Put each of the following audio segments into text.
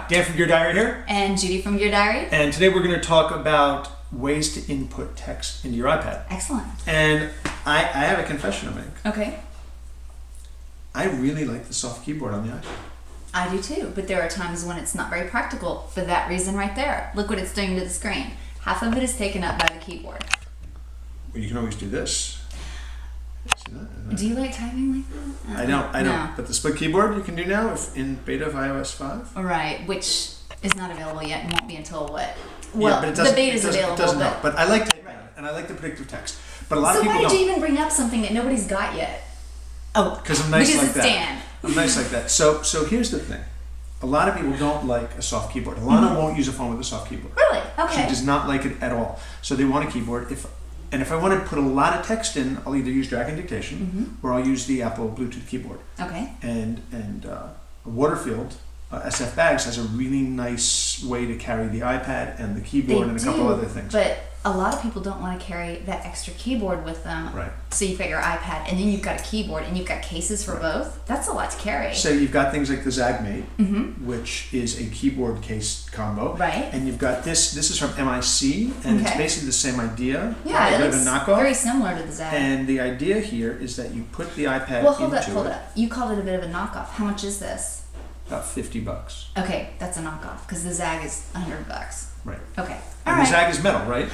Hi, Dan from Your Diary here. And Judy from Your Diary. And today we're going to talk about ways to input text into your iPad. Excellent. And I have a confession to make. Okay. I really like the soft keyboard on the iPad. I do too, but there are times when it's not very practical for that reason right there. Look what it's doing to the screen. Half of it is taken up by the keyboard. Well, you can always do this. See that? Do you like typing like that? I don't. No. But the split keyboard you can do now in beta of iOS 5. Right, which is not available yet and won't be until what? Yeah, Well, but the beta is available. It doesn't help. But I like typing on it, and I like the predictive text. But a lot of people don't. So why did you even bring up something that nobody's got yet? Oh, because I'm nice like it's that. Dan. I'm nice like that. So here's the thing. A lot of people don't like a soft keyboard. Alana won't use a phone with a soft keyboard. Really? Okay. She does not like it at all. So they want a keyboard. If I want to put a lot of text in, I'll either use drag and dictation or I'll use the Apple Bluetooth keyboard. Okay. And Waterfield SF Bags has a really nice way to carry the iPad and the keyboard and a couple other things. But a lot of people don't want to carry that extra keyboard with them. Right. So you've got your iPad and then you've got a keyboard and you've got cases for both. That's a lot to carry. So you've got things like the Zagmate, which is a keyboard case combo. Right. And you've got this is from MIC, and it's basically the same idea. Yeah, it a bit looks of a knockoff. very similar to the Zag. And the idea here is that you put the iPad Well, hold into up. You called it a bit of a knockoff. How much is this? about $50. Okay, that's a knockoff because the Zag is $100. Right. Okay. All And right. the Zag is metal, right?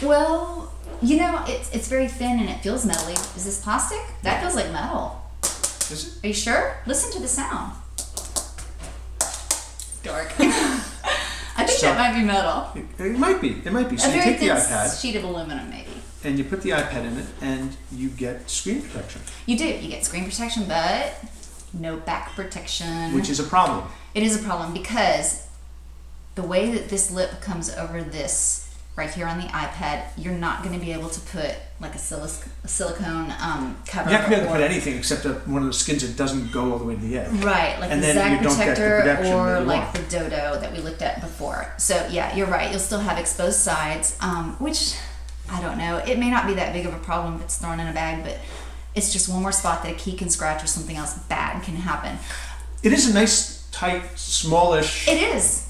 Well, you know, it's very thin and it feels metally. Is this plastic? That feels like metal. Is Are you sure? Listen to the sound. Dark. I think that might be metal. it might be. It might be. So A you very take the thin iPad sheet of aluminum, maybe. and you put the iPad in it, and you get screen protection, You do. You get screen protection, but no back protection. which is a problem. It is a problem because the way that this lip comes over this right here on the iPad, you're not going to be able to put like a silicone cover. You have to be able to put anything except one of those skins that doesn't go all the way to the edge. Right, like And the then Zag you don't get the protector protection or that you like want. the Dodo that we looked at before. So yeah, you're right. You'll still have exposed sides, which I don't know. It may not be that big of a problem if it's thrown in a bag, but it's just one more spot that a key can scratch or something else bad can happen. It is a nice, tight, smallish. It is.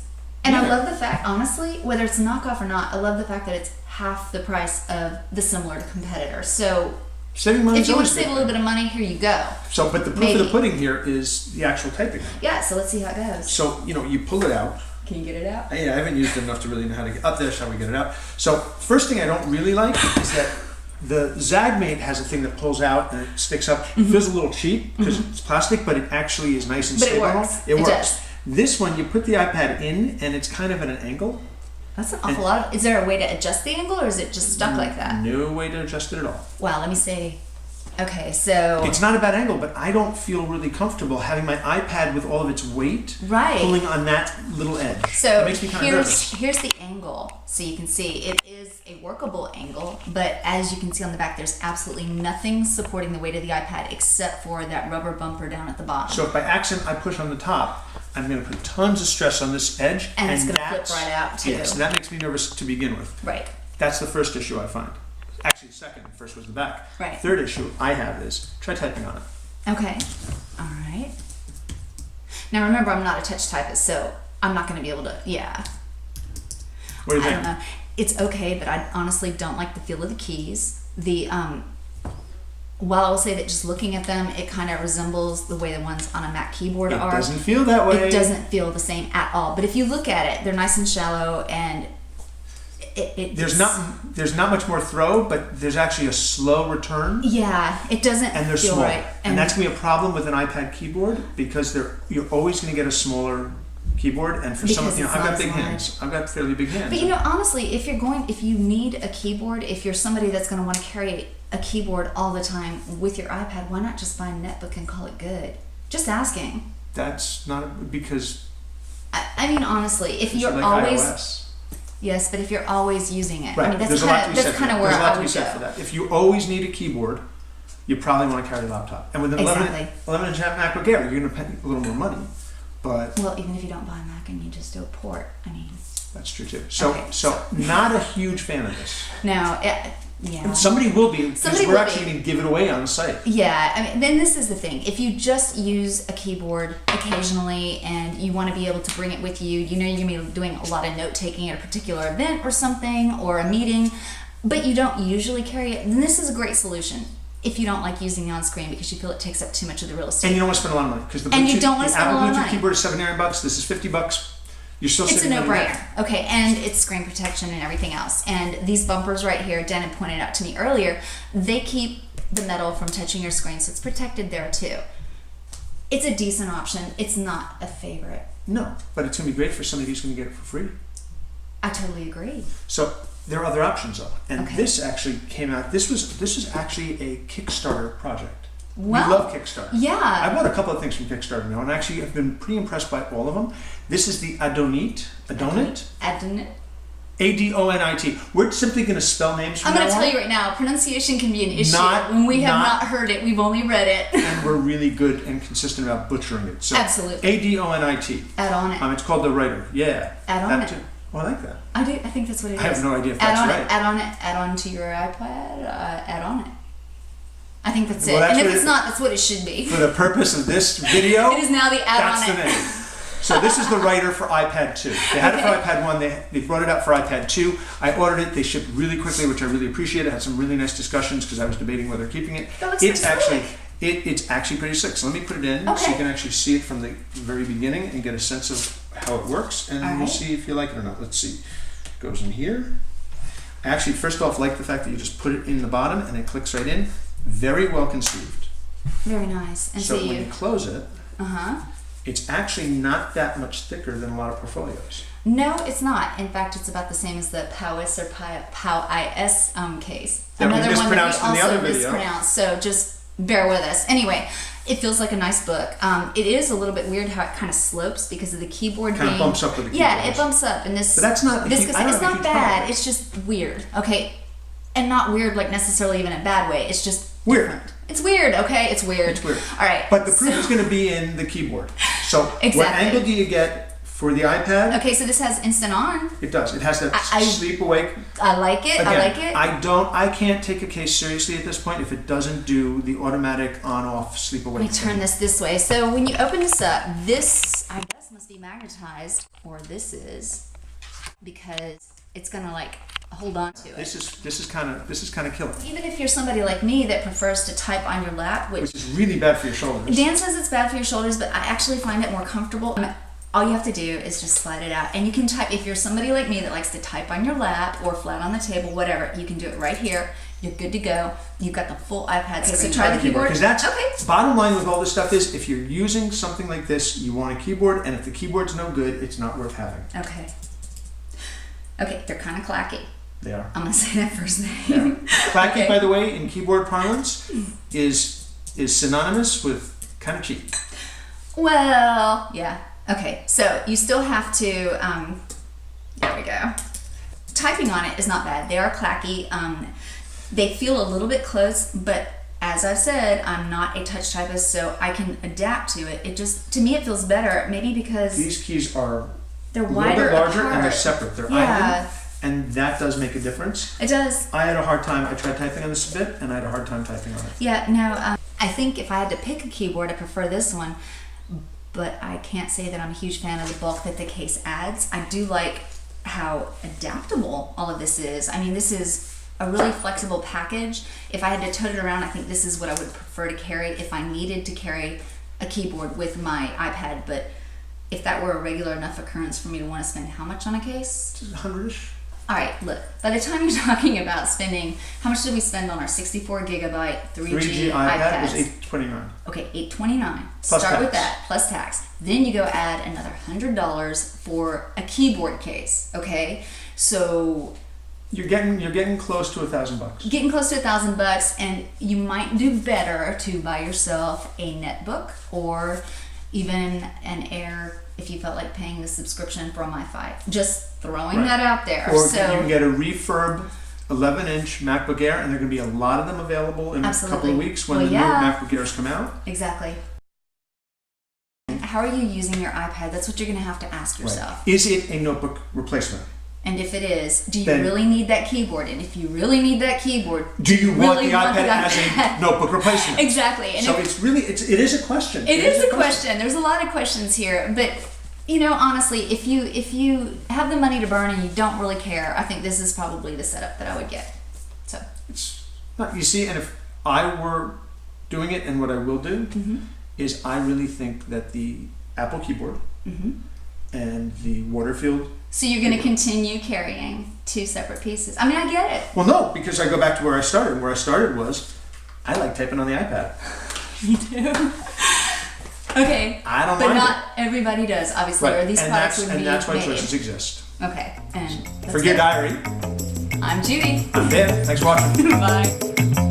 And Yeah. I love the fact, honestly, whether it's a knockoff or not, I love the fact that it's half the price of the similar competitor. So Saving money if is you want to always save a good. little bit of money, here you go. So, but the proof of the pudding here is the actual typing. Yeah, so let's see how it goes. So, you pull it out. Can you get it out? Yeah, I haven't used it enough to really know how to get up there. Shall we get it out? So, first thing I don't really like is that the Zagmate has a thing that pulls out and it sticks up. It feels a little cheap because it's plastic, but it actually is nice and But it stable. works. It It works. does. This one, you put the iPad in and it's kind of at an angle. That's an awful lot. Is there a way to adjust the angle or is it just stuck like that? No way to adjust it at all. Wow, let me see. Okay, so It's not a bad angle, but I don't feel really comfortable having my iPad with all of its weight Right. pulling on that little edge. So it makes me kind of nervous. here's the angle. So you can see it is a workable angle, but as you can see on the back, there's absolutely nothing supporting the weight of the iPad except for that rubber bumper down at the bottom. So if by accident I push on the top, I'm going to put tons of stress on this edge, And it's gonna flip that's- right out, too. Yes, and that makes me nervous to begin with. Right. That's the first issue I find. Actually, second. First was the back. Right. Third issue I have is try typing on it. Okay. All right. Now remember, I'm not a touch typist, so I'm not going to be able to. Yeah. What do you I think? don't know. It's okay, but I honestly don't like the feel of the keys. While I will say that just looking at them, it kind of resembles the way the ones on a Mac keyboard It are. doesn't feel that way. It doesn't feel the same at all. But if you look at it, they're nice and shallow, and There's not much more throw, but there's actually a slow return. Yeah, it doesn't And they're feel small. right. And that's going to be a problem with an iPad keyboard because you're always going to get a smaller keyboard. And for some, Because it's I've not got as big large. hands. I've got fairly big hands. But honestly, if you need a keyboard, if you're somebody that's going to want to carry a keyboard all the time with your iPad, why not just buy a netbook and call it good? Just asking. That's not because I mean, honestly, if you're like always iOS. Yes, but if you're always using it, Right. I mean, There's a lot to be said that's for kind of that. where There's a lot I to be would said for go. that. If you always need a keyboard, you probably want to carry a laptop. And with an Exactly. 11-inch MacBook Air, you're going to pay a little more money. But Well, even if you don't buy a Mac and you just do a port, I mean. that's true too. So, Okay. so not a huge fan of this. Now, Yeah. Somebody will be, because Somebody we're will actually be. going to give it away on the site. Yeah, I mean, then this is the thing. If you just use a keyboard occasionally and you want to be able to bring it with you, you know you're going to be doing a lot of note taking at a particular event or something, or a meeting, but you don't usually carry it, then this is a great solution. If you don't like using the on-screen because you feel it takes up too much of the real estate. And you don't want to spend a lot of money, because the And you Bluetooth, don't want to the spend a Apple lot of Bluetooth money. keyboard is $79. This is $50. You're still It's a saving money no-brainer. there. Okay, and it's screen protection and everything else. And these bumpers right here, Dan had pointed out to me earlier, they keep the metal from touching your screen, so it's protected there too. It's a decent option. It's not a favorite. No, but it's going to be great for somebody who's going to get it for free. I totally agree. So there are other options though, and Okay. this actually came out. This is actually a Kickstarter project. Well, we love Kickstarter. yeah. I bought a couple of things from Kickstarter now, and actually I've been pretty impressed by all of them. This is the Adonit, Adonit. A-D-O-N-I-T. We're simply going to spell names from I'm going now to on, tell you right now, pronunciation can be an issue Not- when we have not- not heard it. We've only read it. and we're really good and consistent about butchering it. So Absolutely. A-D-O-N-I-T. Add on it. It's called the writer. Yeah. Add on That it. too. Oh, I like that. I do. I think that's what it is. I have no idea if add that's on right. it. Add on it. Add on to your iPad. Add on it. I think that's Well, it. that's And if what it's it- not, that's what it should be. For the purpose of this video, It is now the add that's on the it. name. So this is the writer for iPad 2. They had it for Okay. iPad 1. They brought it out for iPad 2. I ordered it. They shipped really quickly, which I really appreciate. I had some really nice discussions because I was debating whether keeping it. That looks It's pretty actually slick. it's actually pretty slick. So let me put it in so Okay. you can actually see it from the very beginning and get a sense of how it works, and All we'll right. see if you like it or not. Let's see. It goes in here. I actually, first off, like the fact that you just put it in the bottom and it clicks right in. Very well conceived. Very nice. And So so when you you. close it, Uh-huh. it's actually not that much thicker than a lot of portfolios. No, it's not. In fact, it's about the same as the POWIS or POWIS case. That we Another one that mispronounced we in the also other video. mispronounced. So just bear with us. Anyway, it feels like a nice book. It is a little bit weird how it kind of slopes because of the keyboard Kind of being. bumps up with the Yeah, keyboard. it bumps up, and this. But that's not a This huge- goes, I don't it's have a not huge bad. problem. It's just weird. Okay, and not weird like necessarily even a bad way. It's just Weird. different. It's weird. Okay, it's weird. It's weird. All right. But the proof is going to be in the keyboard. So what Exactly. angle do you get for the iPad? Okay, so this has instant on. It does. It has that I- sleep awake. I like it. Again, I like it. I can't take a case seriously at this point if it doesn't do the automatic on-off sleep awake. Let me turn this way. So when you open this up, this I guess must be magnetized, or this is, because it's gonna like hold on to it. This is kind of killer, Even if you're somebody like me that prefers to type on your lap, which which is really bad for your shoulders. Dan says it's bad for your shoulders, but I actually find it more comfortable. All you have to do is just slide it out, and you can type. If you're somebody like me that likes to type on your lap or flat on the table, whatever, you can do it right here. You're good to go. You've got the full iPad screen. So try the keyboard. Because that's okay. bottom line with all this stuff is if you're using something like this, you want a keyboard, and if the keyboard's no good, it's not worth having. Okay. Okay, they're kind of clacky. They are. I'm gonna say that first Yeah. name. Clacky, Okay. by the way, in keyboard parlance, is synonymous with kind of cheap. Well, yeah. Okay, so you still have to. There we go. Typing on it is not bad. They are clacky. They feel a little bit close, but as I've said, I'm not a touch typist, so I can adapt to it. It just, to me, it feels better. Maybe because These keys are they're a little wider bit larger apart. and they're separate. They're Yeah. island, and that does make a difference. It does. I had a hard time. I tried typing on this a bit, and I had a hard time typing on it. Yeah, no, I think if I had to pick a keyboard, I prefer this one, but I can't say that I'm a huge fan of the bulk that the case adds. I do like how adaptable all of this is. I mean, this is a really flexible package. If I had to tote it around, I think this is what I would prefer to carry if I needed to carry a keyboard with my iPad, but if that were a regular enough occurrence for me to want to spend how much on a case? Just 100-ish. All right, look, by the time you're talking about spending, how much did we spend on our 64 gigabyte 3G, 3G iPad iPads? was $829. Okay, $829. Plus Start with tax. that, plus tax. Then you go add another $100 for a keyboard case, okay? So You're getting close to $1,000. getting close to $1,000, and you might do better to buy yourself a netbook or even an Air if you felt like paying the subscription for my 5. Just throwing Right. that out there. Or So you can get a refurb 11-inch MacBook Air, and there are going to be a lot of them available in a couple Absolutely. of weeks when Well, the yeah. new MacBook Airs come out. exactly. How are you using your iPad? That's what you're going to have to ask yourself. Right. Is it a notebook replacement? And if it is, do you Then- really need that keyboard? And if you really need that keyboard, Do you want really the iPad as a notebook replacement? Exactly. And So if, it is a question. it is a question. There's a lot of questions here, but you know, honestly, if you have the money to burn and you don't really care, I think this is probably the setup that I would get. So It's not, you see, and if I were doing it, and what I will do is I really think that the Apple keyboard and the Waterfield. So you're going to continue carrying two separate pieces. I mean, I get it. Well, no, because I go back to where I started. And where I started was I like typing on the iPad. Me too. Okay. I don't But mind not everybody does, obviously, or these products would be and that's why made. choices exist. Okay. And that's For Gear it. Diary, I'm Judy. I'm Dan. Thanks for watching. Bye.